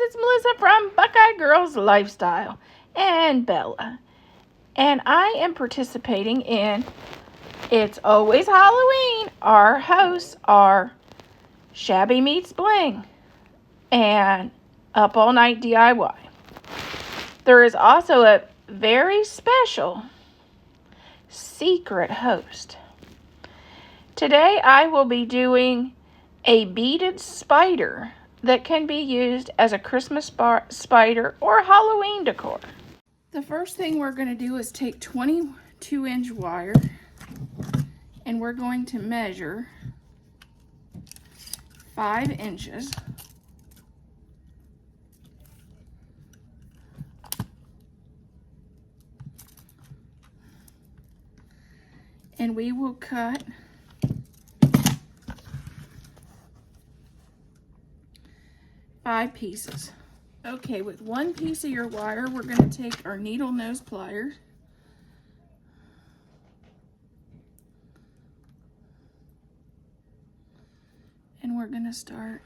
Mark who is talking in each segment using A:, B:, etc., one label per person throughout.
A: it's Melissa from Buckeye Girls Lifestyle and Bella. And I am participating in It's Always Halloween. Our hosts are Shabby Meets Bling and Up All Night DIY. There is also a very special secret host. Today I will be doing a beaded spider that can be used as a Christmas spider or Halloween decor. The first thing we're going to do is take 22-inch wire and we're going to measure 5 inches. And we will cut 5 pieces. Okay, with 1 piece of your wire, we're going to take our needle nose pliers and we're going to start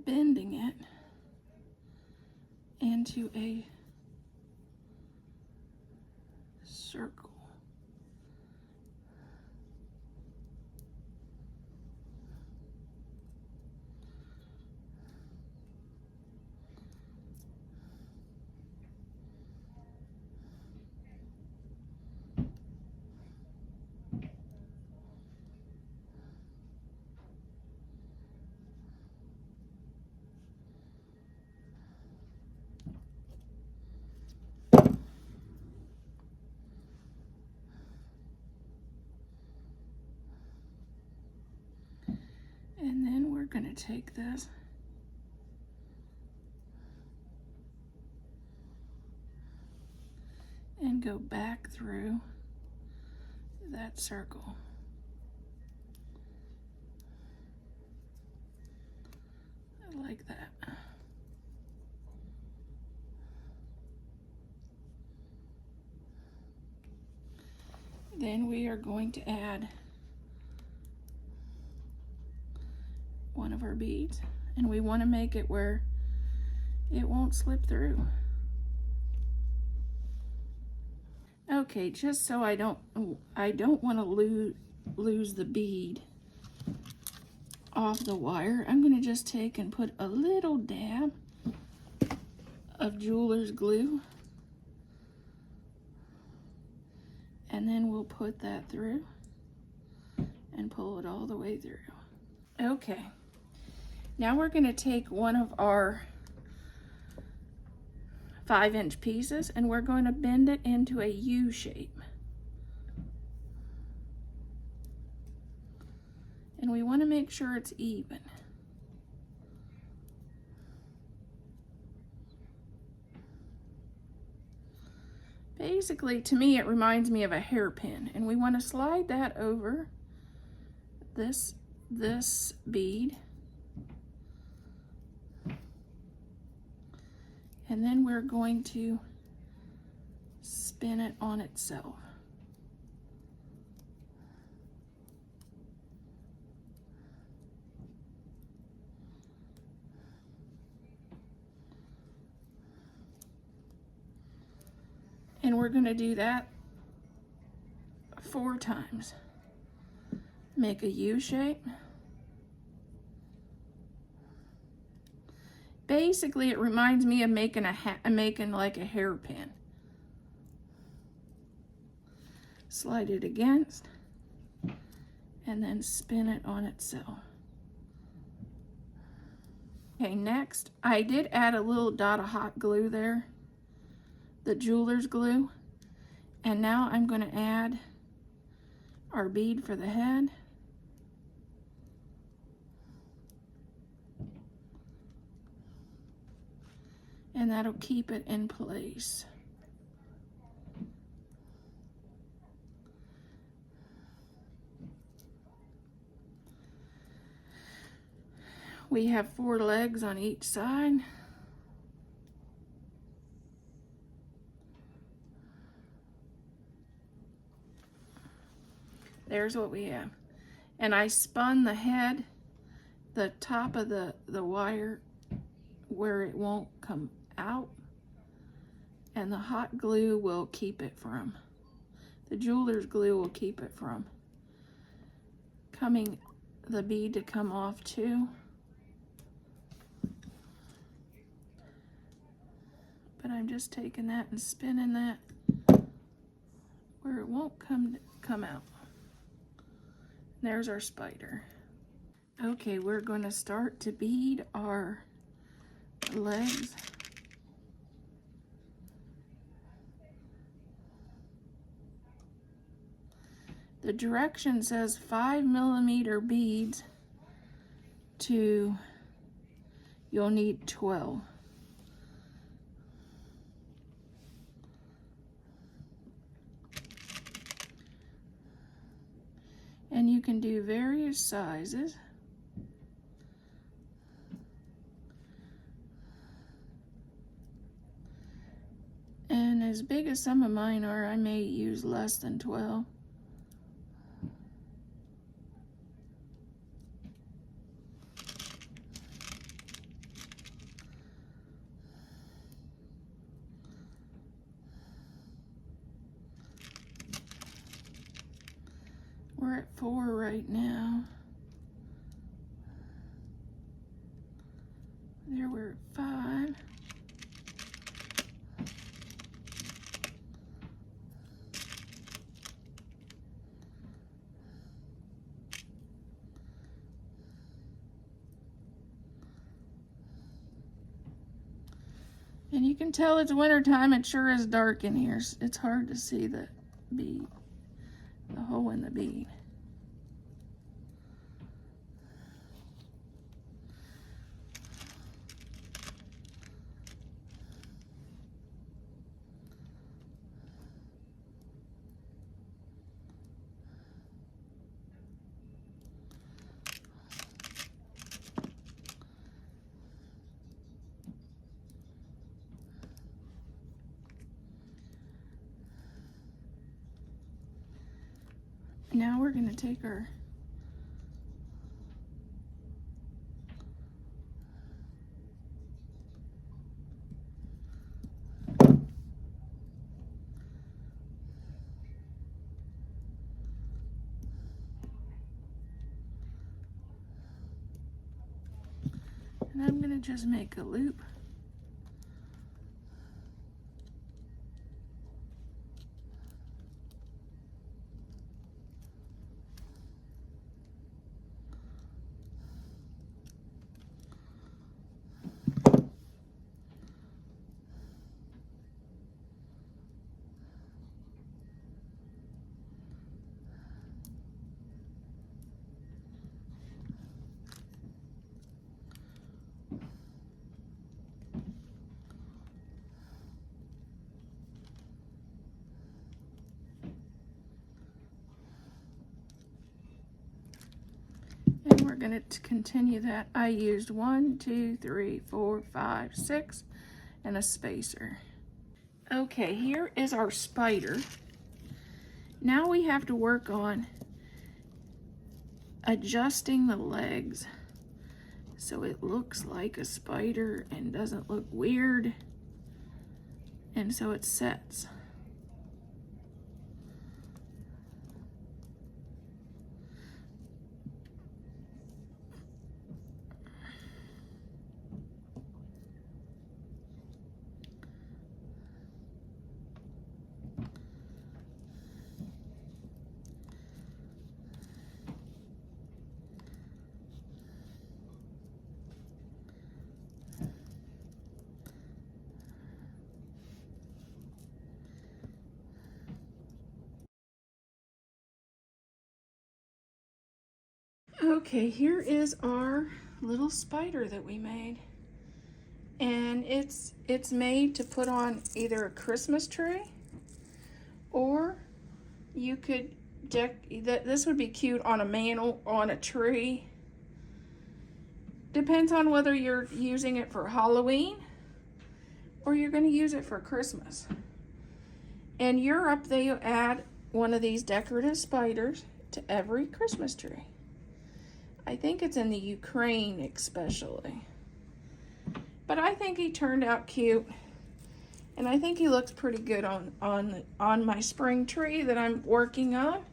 A: bending it into a circle. And then we're going to take this and go back through that circle. Like that. Then we are going to add one of our beads, and we want to make it where it won't slip through. Okay, just so I don't want to lose the bead off the wire, I'm going to just take and put a little dab of jeweler's glue, and then we'll put that through and pull it all the way through. Okay, now we're going to take one of our 5-inch pieces and we're going to bend it into a U shape. And we want to make sure it's even. Basically, to me, it reminds me of a hairpin, and we want to slide that over this bead. And then we're going to spin it on itself. And we're going to do that 4 times. Make a U shape. Basically, it reminds me of making like a hairpin. Slide it against, and then spin it on itself. Okay, next, I did add a little dot of hot glue there, the jeweler's glue, and now I'm going to add our bead for the head. And that'll keep it in place. We have 4 legs on each side. There's what we have. And I spun the head, the top of the wire where it won't come out. And the hot glue will keep it from. The jeweler's glue will keep it from the bead to come off too. But I'm just taking that and spinning that where it won't come out. There's our spider. Okay, we're going to start to bead our legs. The direction says 5mm beads you'll need 12. And you can do various sizes. And as big as some of mine are, I may use less than 12. We're at 4 right now. There we're at 5. And you can tell it's winter time. It sure is dark in here. It's hard to see the bead, the hole in the bead. Now we're going to take our and I'm going to just make a loop. And we're going to continue that. I used 1, 2, 3, 4, 5, 6, and a spacer. Okay, here is our spider. Now we have to work on adjusting the legs so it looks like a spider and doesn't look weird, and so it sets. Okay, here is our little spider that we made. And it's made to put on either a Christmas tree, or you could this would be cute on a mantle, on a tree. Depends on whether you're using it for Halloween or you're going to use it for Christmas. In Europe, they add one of these decorative spiders to every Christmas tree. I think it's in the Ukraine especially. But I think he turned out cute. And I think he looks pretty good on my spring tree that I'm working on.